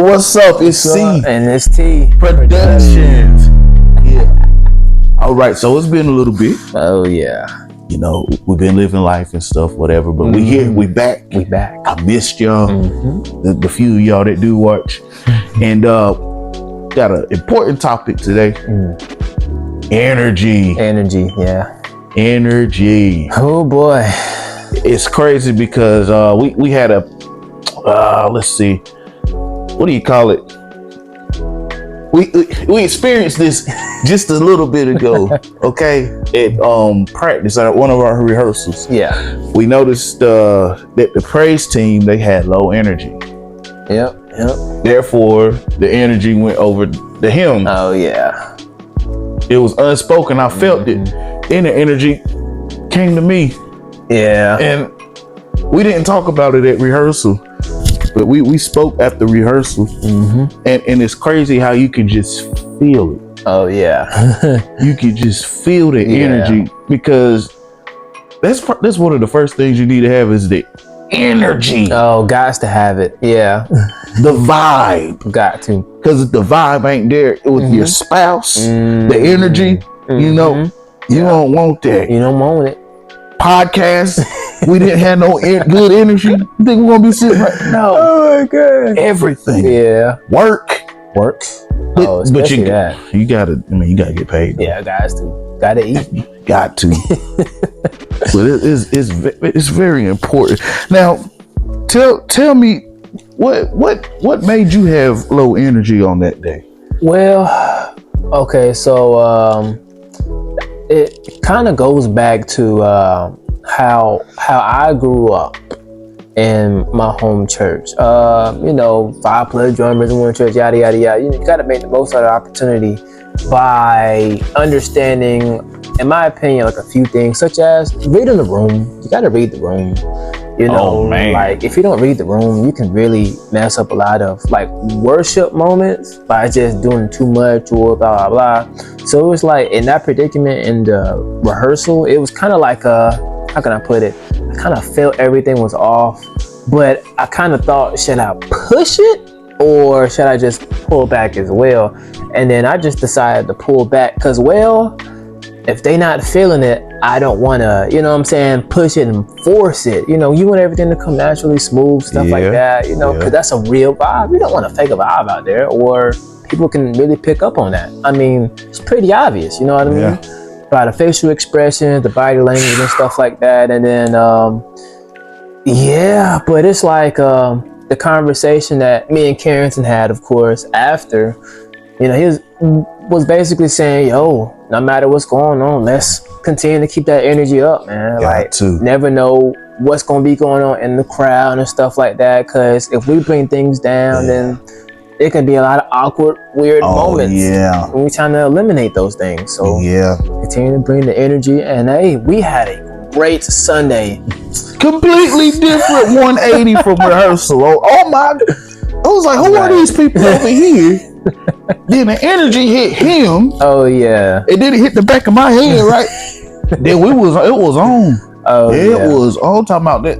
what's up? It's C and it's T Productions. Yeah. All right, so it's been a little bit. Oh yeah. You know, we've been living life and stuff, whatever. But we here, we back. We back. I missed y'all. The few of y'all that do watch, and got an important topic today. Energy. Energy. Yeah. Energy. Oh boy. It's crazy because we had a let's see, what do you call it? We experienced this just a little bit ago, okay? At practice at one of our rehearsals. Yeah. We noticed that the praise team, they had low energy. Yep. Therefore, the energy went over the hymn. Oh yeah. It was unspoken. I felt it, and the energy came to me. Yeah. And we didn't talk about it at rehearsal, but we spoke after rehearsal. And it's crazy how you can just feel it. Oh yeah. You can just feel the energy, because that's one of the first things you need to have is the energy. Oh, got to have it. Yeah. The vibe. Got to. Because if the vibe ain't there with your spouse, the energy, you know, you don't want that. You don't want it. Podcast, we didn't have no good energy. You think we're gonna be sitting right now? Oh my god. Everything. Yeah. Work. Oh, but you gotta get paid though. Yeah, guys do. Gotta eat. Got to. But it's very important. Now, tell me what made you have low energy on that day? Well, okay, so it kind of goes back to how I grew up in my home church. 5+ drummers in one church, yada yada yada. You got to make the most out of the opportunity by understanding, in my opinion, like a few things, such as reading the room. You got to read the room. Like if you don't read the room, you can really mess up a lot of like worship moments by just doing too much or blah blah blah. So it was like in that predicament in the rehearsal, it was kind of like how can I put it? I kind of felt everything was off, but I kind of thought, should I push it or should I just pull back as well? And then I just decided to pull back because, well, if they not feeling it, I don't want to, push it and force it. You want everything to come naturally smooth, stuff like that, because that's a real vibe. You don't want to fake a vibe out there, or people can really pick up on that. I mean, it's pretty obvious, you know what I mean? By the facial expressions, the body language and stuff like that. And then, but it's like the conversation that me and Carrington had, of course, after, he was basically saying, yo, no matter what's going on, let's continue to keep that energy up, man. Never know what's going to be going on in the crowd and stuff like that. Because if we bring things down, then it can be a lot of awkward, weird moments. When we're trying to eliminate those things. So continue to bring the energy. And hey, we had a great Sunday. Completely different 180 from rehearsal. Oh my! I was like, who are these people over here? Then the energy hit him. Oh yeah. It didn't hit the back of my head, right? Then it was on. Oh it was on. Talking about that,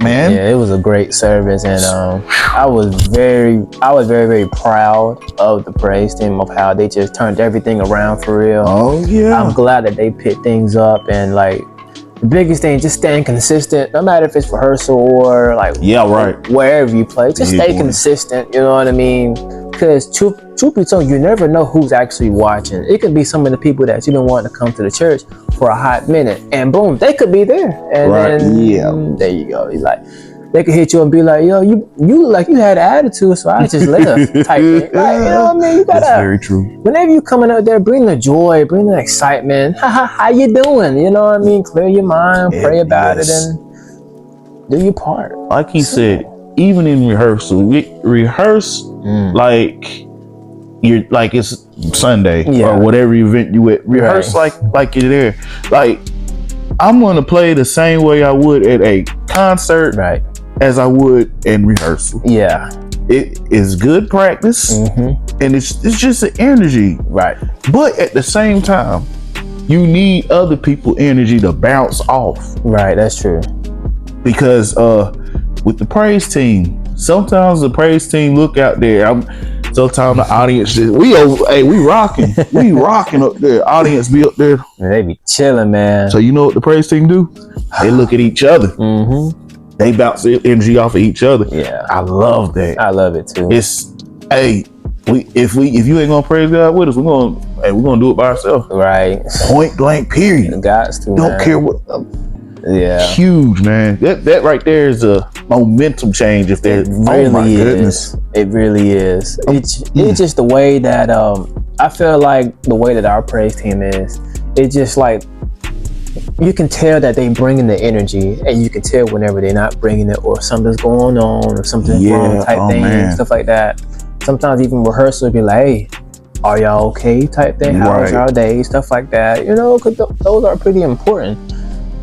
man. Yeah, it was a great service, and I was very, very proud of the praise team of how they just turned everything around for real. Oh yeah. I'm glad that they picked things up, and like the biggest thing, just staying consistent, no matter if it's rehearsal or like wherever you play, just stay consistent. You know what I mean? Because truth be told, you never know who's actually watching. It could be some of the people that you don't want to come to the church for a hot minute, and boom, they could be there. And then there you go. He's like, they could hit you and be like, yo, you look like you had an attitude, so I just left. Type thing. Like, you know what I mean? You gotta. That's very true. Whenever you coming out there, bring the joy, bring the excitement. How you doing? You know what I mean? Clear your mind, pray about it, and do your part. Like he said, even in rehearsal, we rehearse like it's Sunday or whatever event you at. Rehearse like you're there. Like, I'm gonna play the same way I would at a concert as I would in rehearsal. Yeah. It is good practice, and it's just an energy. Right. But at the same time, you need other people's energy to bounce off. Right, that's true. Because with the praise team, sometimes the praise team look out there. Sometimes the audience just, we rocking. We rocking up there. Audience be up there. Man, they be chilling, man. So you know what the praise team do? They look at each other. They bounce the energy off of each other. Yeah. I love that. I love it too. It's, if you ain't gonna praise God with us, we're gonna do it by ourselves. Right. Point blank, period. Gots to, Don't care what. Yeah. Huge, man. That right there is a momentum change. If that really oh my goodness. It really is. It's just the way that I feel like the way that our praise team is. It's just like you can tell that they bringing the energy, and you can tell whenever they're not bringing it, or something's going on, or something's wrong type thing, man. Stuff like that. Sometimes even rehearsal be like, "Hey, are y'all okay?" type thing. How's y'all day? Stuff like that. You know, because those are pretty important.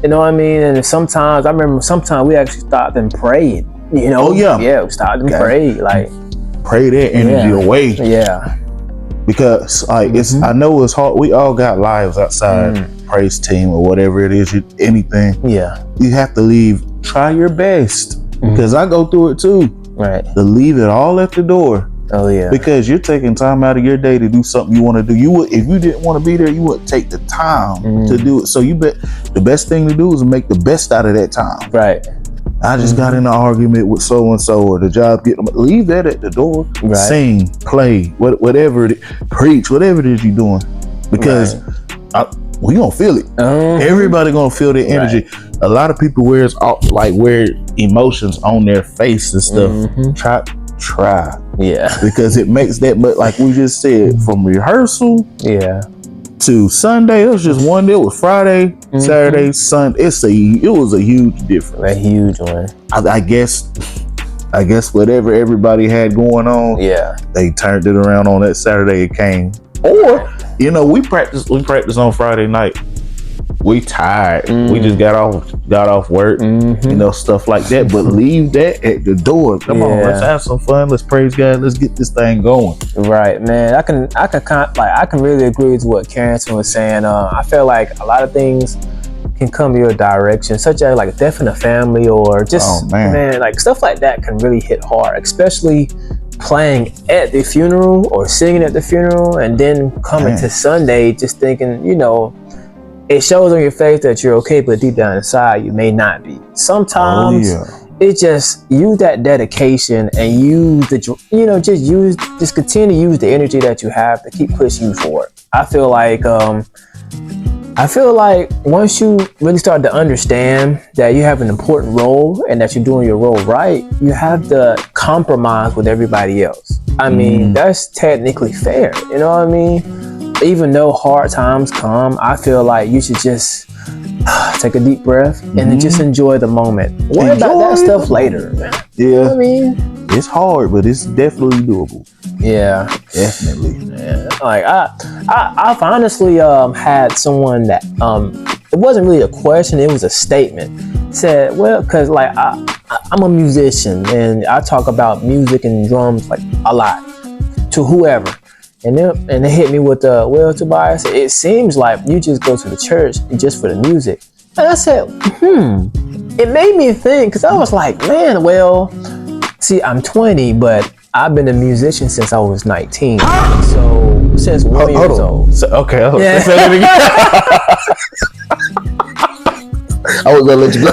You know what I mean? And sometimes, I remember we actually stopped and prayed, you know? Oh, yeah. Yeah, we stopped and prayed. Like, pray that energy away. Yeah. Because, like, I know it's hard. We all got lives outside praise team or whatever it is, anything. Yeah. You have to try your best. Because I go through it too. Right. To leave it all at the door. Oh, yeah. Because you're taking time out of your day to do something you want to do. If you didn't want to be there, you wouldn't take the time to do it. So the best thing to do is make the best out of that time. Right. I just got in an argument with so and so, or the job leave that at the door. Right. Sing, play, whatever preach, whatever it is you're doing. Because we gonna feel it. Everybody gonna feel the energy. Right. A lot of people wear emotions on their face and stuff. Try. Yeah. Because it makes that, but like we just said, from rehearsal to Sunday, it was just one day. It was Friday, Saturday, Sunday. It was a huge difference. A huge one. I guess whatever everybody had going on, they turned it around on that Saturday. It came. Or, we practiced on Friday night. We tired. We just got off work, stuff like that. But leave that at the door. Come on, let's have some fun. Let's praise God. Let's get this thing going. Right, man. I can really agree with what Carrington was saying. I feel like a lot of things can come your direction, such as like death in the family, or just like stuff like that can really hit hard, especially playing at the funeral or singing at the funeral, and then coming to Sunday just thinking, it shows on your face that you're okay, but deep down inside you may not be. Sometimes it just use that dedication and use just continue to use the energy that you have to keep pushing you forward. I feel like once you really start to understand that you have an important role and that you're doing your role right, you have to compromise with everybody else. I mean, that's technically fair. You know what I mean? Even though hard times come, I feel like you should just take a deep breath and then just enjoy the moment. Worry about that stuff later, man. Yeah. You know what I mean? It's hard, but it's definitely doable. Yeah. Definitely. Man. Like I've honestly had someone that it wasn't really a question, it was a statement. Said, well, cause like I'm a musician and I talk about music and drums like a lot to whoever. And they hit me with well, Tobias, it seems like you just go to the church just for the music. And I said, It made me think, because I was like, man, well, see, I'm 20, but I've been a musician since I was 19. So since 1 year old. So, okay, say that again. I was gonna let you go.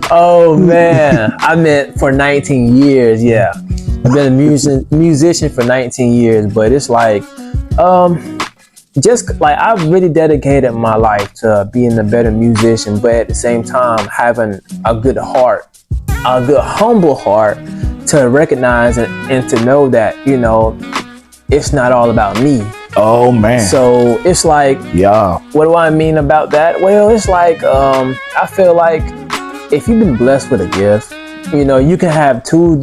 Oh man, I meant for 19 years, yeah. I've been a musician for 19 years, but it's like, just like I've really dedicated my life to being a better musician, but at the same time having a good heart, a good humble heart to recognize and to know that, it's not all about me. Oh man. So it's like, what do I mean about that? Well, it's like, I feel like if you've been blessed with a gift, you can have two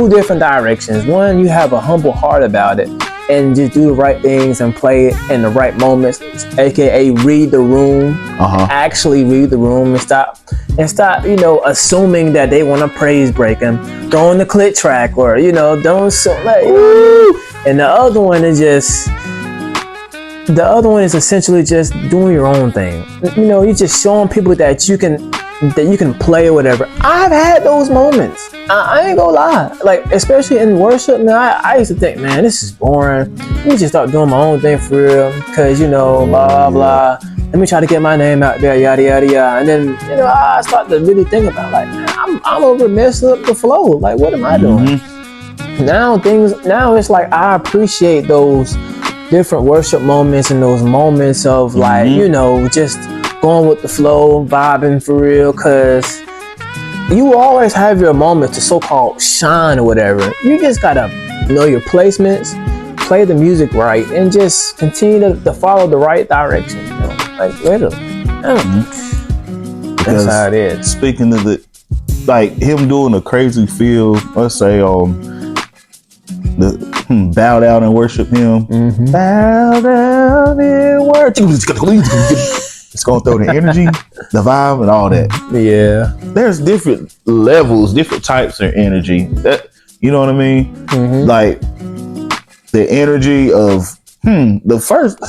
different directions. One, you have a humble heart about it and just do the right things and play it in the right moments, aka read the room, actually read the room and stop, assuming that they want to praise break and throw in the click track or, don't so like, and the other one is essentially just doing your own thing. You're just showing people that you can that you can play or whatever. I've had those moments. I ain't gonna lie. Like, especially in worship, man, I used to think, man, this is boring. Let me just start doing my own thing for real. Because, you know, blah, blah. Let me try to get my name out there, yada, yada, yada. And then, you know, I start to really think about, like, man, I'm over messing up the flow. Like, what am I doing? Now it's like I appreciate those different worship moments and those moments of, like, you know, just going with the flow, vibing for real, because you will always have your moment to so-called shine or whatever. You just gotta know your placements, play the music right, and just continue to follow the right direction. You know? Like, literally. That's how it is. Speaking of the, like, him doing a crazy feel, let's say, the bow down and worship him. Bow down and worship. It's gonna throw the energy, the vibe, and all that. Yeah. There's different levels, different types of energy. That, you know what I mean? Like the energy of the first.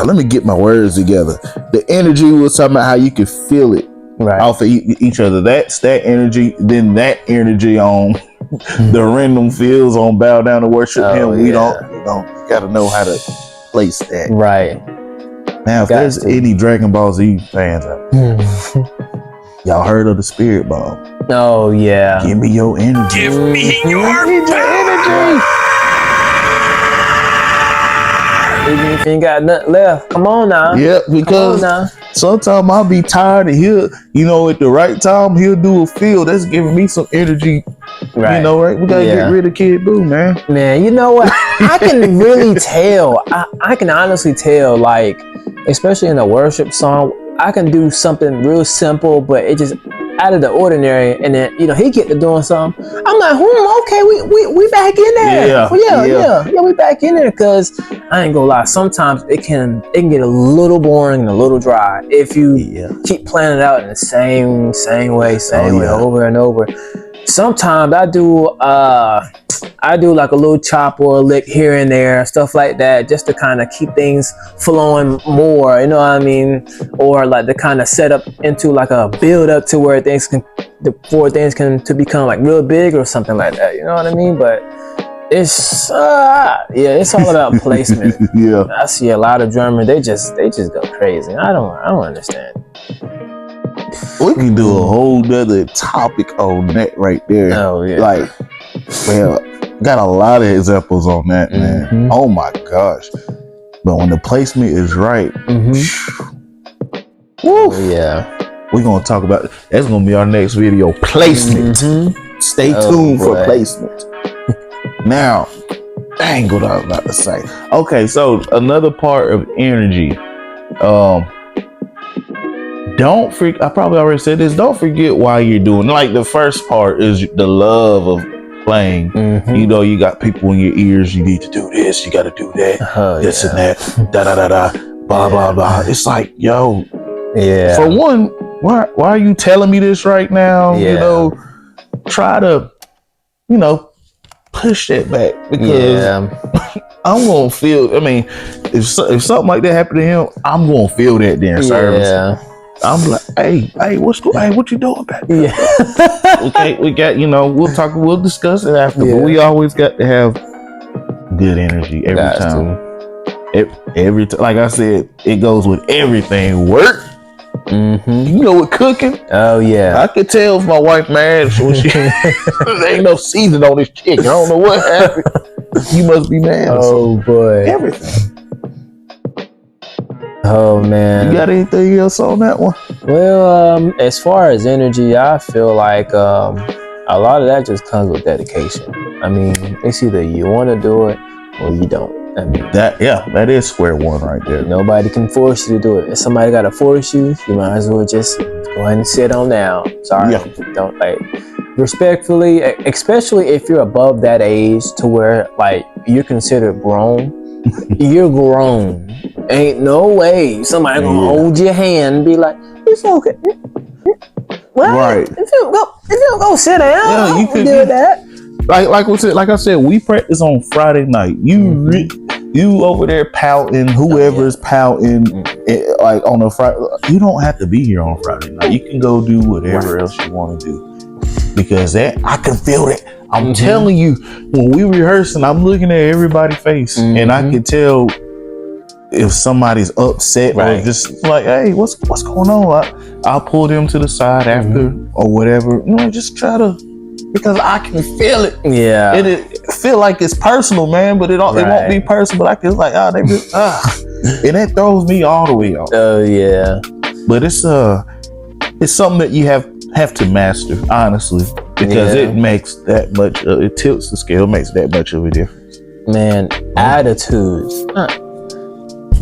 Let me get my words together. The energy was talking about how you could feel it off of each other. That's that energy. Then that energy on the random feels on bow down to worship him. We don't got to know how to place that. Right. Now, if there's any Dragon Ball Z fans out there, y'all heard of the Spirit Bomb? Oh, yeah. Give me your energy. Give me your energy. Even if you ain't got nothing left, come on now. Yeah, because sometimes I'll be tired and he'll, you know, at the right time, he'll do a feel that's giving me some energy. Right. You know, right? We gotta get rid of Kid Boo, man. Man, you know what? I can really tell. I can honestly tell, like, especially in a worship song, I can do something real simple, but it just out of the ordinary, and then, you know, he get to doing something. I'm like, okay, we back in there. Yeah, we back in there, because I ain't gonna lie, sometimes it can get a little boring and a little dry if you keep playing it out in the same way over and over. Sometimes I do like a little chop or a lick here and there, stuff like that, just to kind of keep things flowing more, you know what I mean? Or like to kind of set up into like a build up to where things can to become like real big or something like that, you know what I mean? But it's it's all about placement. I see a lot of drummers, they just go crazy. I don't understand. We can do a whole nother topic on that right there. Oh yeah. Like, well, got a lot of examples on that, man. Oh my gosh. But when the placement is right, we're gonna talk about that's gonna be our next video. Placement. Stay tuned for placement. Now, I ain't what I was about to say. Okay, so another part of energy. Don't forget, I probably already said this, don't forget why you're doing, like, the first part is the love of playing. You know, you got people in your ears, you need to do this, you got to do that, this and that, blah, blah, blah. It's like, yo, for one, why are you telling me this right now? You know, try to, you know, push that back, because I'm gonna feel, I mean, if something like that happened to him, I'm gonna feel that there in service. I'm like, hey, what you doing back there? We got, you know, we'll discuss it after, but we always got to have good energy every time. Every time, like I said, it goes with everything. Work. You know, with cooking. Oh yeah. I could tell if my wife mad when she there ain't no season on this chicken. I don't know what happened. You must be mad. Oh boy. Everything. Oh man. You got anything else on that one? Well, as far as energy, I feel like a lot of that just comes with dedication. I mean, it's either you want to do it or you don't. I mean, that is square one right there. Nobody can force you to do it. If somebody got to force you, you might as well just go ahead and sit on down. Sorry, don't, like, respectfully, especially if you're above that age to where, like, you're considered grown. You're grown. Ain't no way somebody gonna hold your hand and be like, "It's okay." What? Right. If you don't go sit down, you can do that. Like I said, we practice on Friday night. you over there pouting, whoever's pouting, like on a Friday, you don't have to be here on Friday night. You can go do whatever else you want to do, because that I can feel it. I'm telling you, when we rehearsing, I'm looking at everybody's face, and I can tell if somebody's upset or just like, hey, what's going on? I'll pull them to the side after or whatever. Just try to, because I can feel it. Yeah, it feel like it's personal, man, but it won't be personal. But I can like, and that throws me all the way off. Oh yeah, but it's something that you have to master, honestly, because it makes that much. It tilts the scale, makes that much of a difference. Man, attitudes.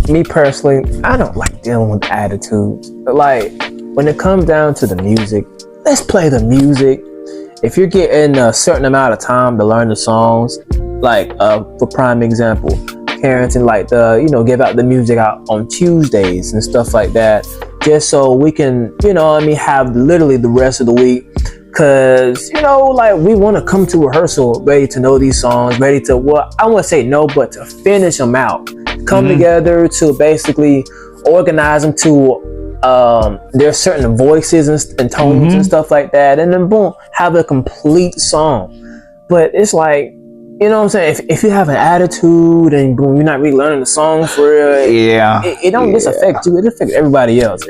Me personally, I don't like dealing with attitudes. But like, when it comes down to the music, let's play the music. If you're getting a certain amount of time to learn the songs, like for prime example, Carrington like give out the music out on Tuesdays and stuff like that, just so we can, have literally the rest of the week. Cause like we want to come to rehearsal ready to know these songs, ready to I wouldn't say no, but to finish them out, come together to basically organize them to there's certain voices and tones and stuff like that, and then boom, have a complete song. But it's like, you know what I'm saying, if you have an attitude and boom, you're not really learning the song for real, it don't just affect you, it affects everybody else.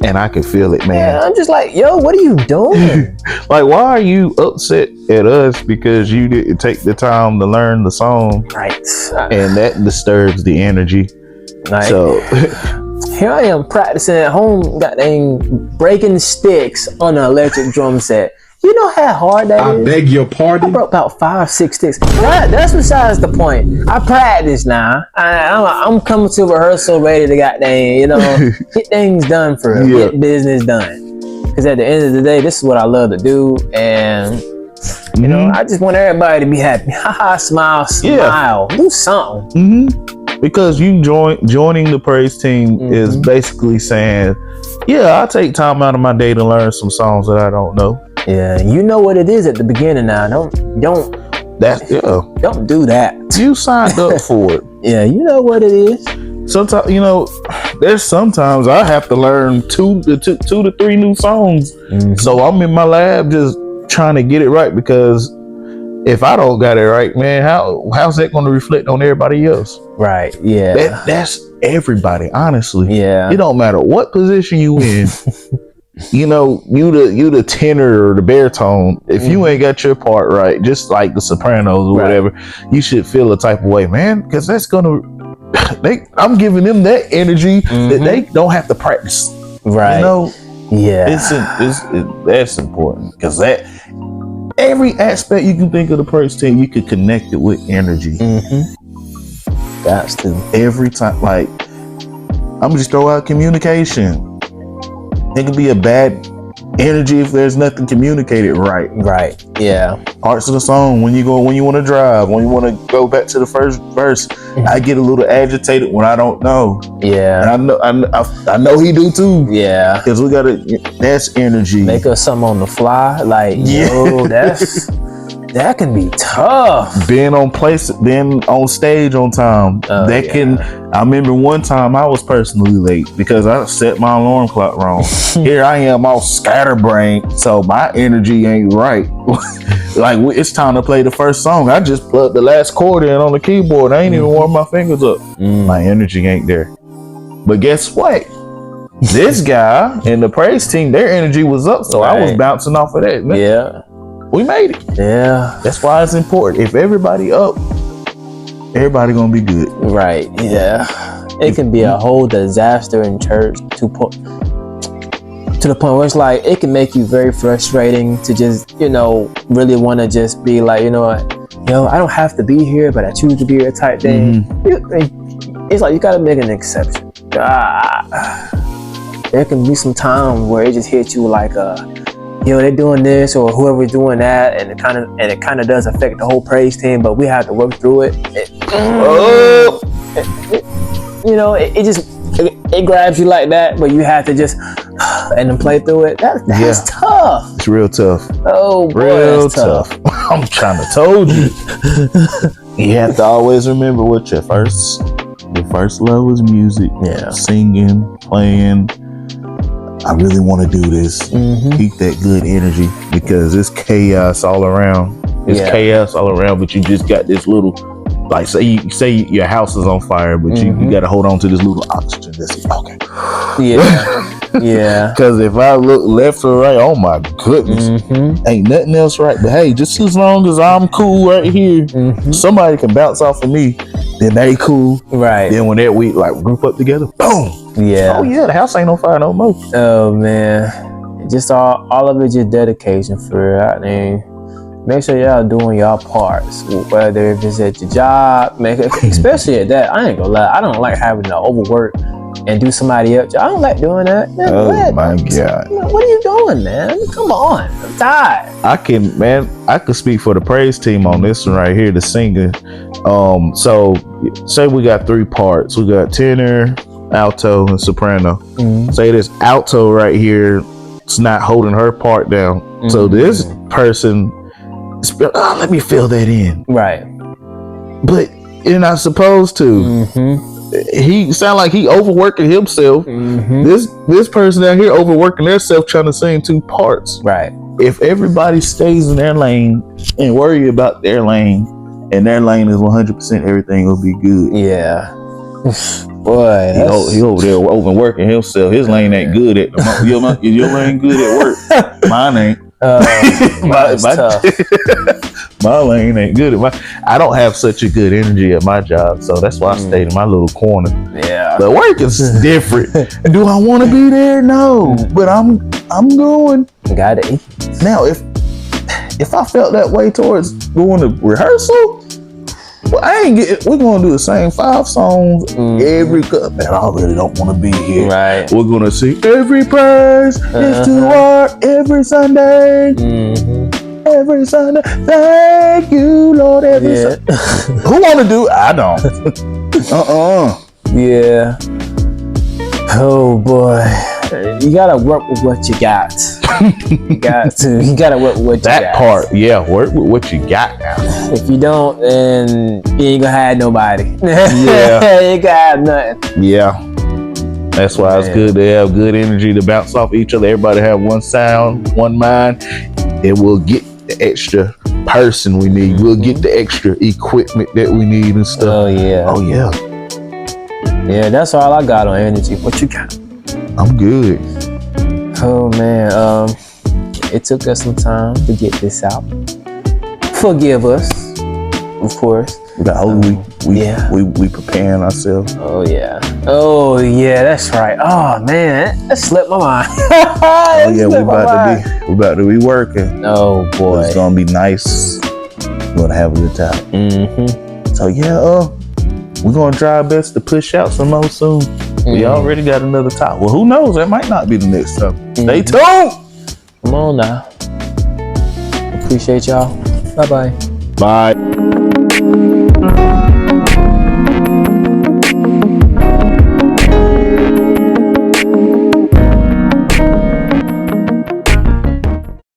And I can feel it, man. Yeah, I'm just like, yo, what are you doing? Like, why are you upset at us because you didn't take the time to learn the song? Right. And that disturbs the energy. Right. So here I am practicing at home, goddamn breaking sticks on an electric drum set. You know how hard that is? I beg your pardon? I broke about 5-6 sticks. That's besides the point. I practice now. I'm coming to rehearsal ready to goddamn, get things done for real. Get business done. Because at the end of the day, this is what I love to do. And, I just want everybody to be happy. Haha, smile. Do something. Because you joining the praise team is basically saying, I'll take time out of my day to learn some songs that I don't know. Yeah, you know what it is at the beginning now. Don't do that. You signed up for it. Yeah, you know what it is. Sometimes, there's sometimes I have to learn 2 to 3 new songs. So I'm in my lab just trying to get it right, because if I don't got it right, man, how's that going to reflect on everybody else? Right. Yeah. That's everybody, honestly. Yeah. It don't matter what position you in. You the tenor or the baritone. If you ain't got your part right, just like the sopranos or whatever, you should feel a type of way, man, because that's gonna. I'm giving them that energy that they don't have to practice. Right. That's important, because that every aspect you can think of the praise team, you could connect it with energy. That's to every time. Like, I'm just throw out communication. It could be a bad energy if there's nothing communicated right. Right. Yeah. Parts of the song, when you want to drive, when you want to go back to the first verse, I get a little agitated when I don't know. Yeah. And I know he do too. Yeah. Because that's energy. Make us something on the fly. Like, yo, that can be tough. Being on stage on time. I remember one time I was personally late because I set my alarm clock wrong. Here I am all scatterbrained, so my energy ain't right. Like, it's time to play the first song. I just plugged the last chord in on the keyboard. I ain't even warmed my fingers up. My energy ain't there. But guess what? This guy and the praise team, their energy was up, so I was bouncing off of that. Man. Yeah. We made it. Yeah. That's why it's important. If everybody up, everybody gonna be good. Right. Yeah. It can be a whole disaster in church to the point where it's like, it can make you very frustrating to just, really want to just be like, I don't have to be here, but I choose to be here type thing. It's like, you gotta make an exception. There can be some time where it just hits you like they're doing this or whoever's doing that, and it kind of does affect the whole praise team, but we have to work through it. It grabs you like that, but you have to just and then play through it. That's tough. It's real tough. Oh boy, real tough. I'm trying to told you. You have to always remember what your first love was music. Yeah. Singing, playing. I really want to do this. Keep that good energy because it's chaos all around. It's chaos all around, but you just got this little, like say your house is on fire, but you got to hold on to this little oxygen. That's okay. Yeah. Yeah. Because if I look left or right, oh my goodness, ain't nothing else right. But hey, just as long as I'm cool right here, somebody can bounce off of me, then they cool. Right. Then when that we like group up together, boom. Yeah. Oh yeah, the house ain't on fire no more. Oh man, just all of it, just dedication for real. I mean, make sure y'all doing y'all parts, whether if it's at your job, especially at that. I ain't gonna lie, I don't like having to overwork and do somebody else. I don't like doing that. Man, oh my God. What are you doing, man? Come on. I'm tired. I could speak for the praise team on this one right here, the singer. So say we got 3 parts. We got tenor, alto, and soprano. Say this alto right here, it's not holding her part down. So this person, let me fill that in. Right. But you're not supposed to. He sound like he overworking himself. This person down here overworking themselves trying to sing 2 parts. Right. If everybody stays in their lane and worry about their lane, and their lane is 100%, everything will be good. Yeah. Boy, he over there overworking himself. His lane ain't good at your lane good at work. Mine ain't. My lane ain't good at I don't have such a good energy at my job, so that's why I stayed in my little corner. Yeah. But work is different. Do I want to be there? No, but I'm going. Got it. Now, if I felt that way towards going to rehearsal, well, we're gonna do the same 5 songs every. Man, I really don't want to be here. Right. We're gonna sing every praise is to work every Sunday. Every Sunday, thank you, Lord. Every Sunday. Who want to do? I don't. Yeah. Oh boy, you gotta work with what you got. You gotta work with what you got. That part, yeah. Work with what you got now. If you don't, then you ain't gonna have nobody. Yeah. You ain't gonna have nothing. Yeah. That's why it's good to have good energy to bounce off each other. Everybody have one sound, one mind, and we'll get the extra person we need. We'll get the extra equipment that we need and stuff. Oh yeah. Oh yeah. Yeah, that's all I got on energy. What you got? I'm good. Oh man, it took us some time to get this out. Forgive us, of course. We got Holy Week. We preparing ourselves. Oh yeah, that's right. Oh man, that slipped my mind. We about to be working. Oh boy, it's gonna be nice. We're gonna have a good time. So yeah, we're gonna try our best to push out some more soon. We already got another top. Well, who knows? That might not be the next time. Stay tuned. Come on now. Appreciate y'all. Bye-bye. Bye.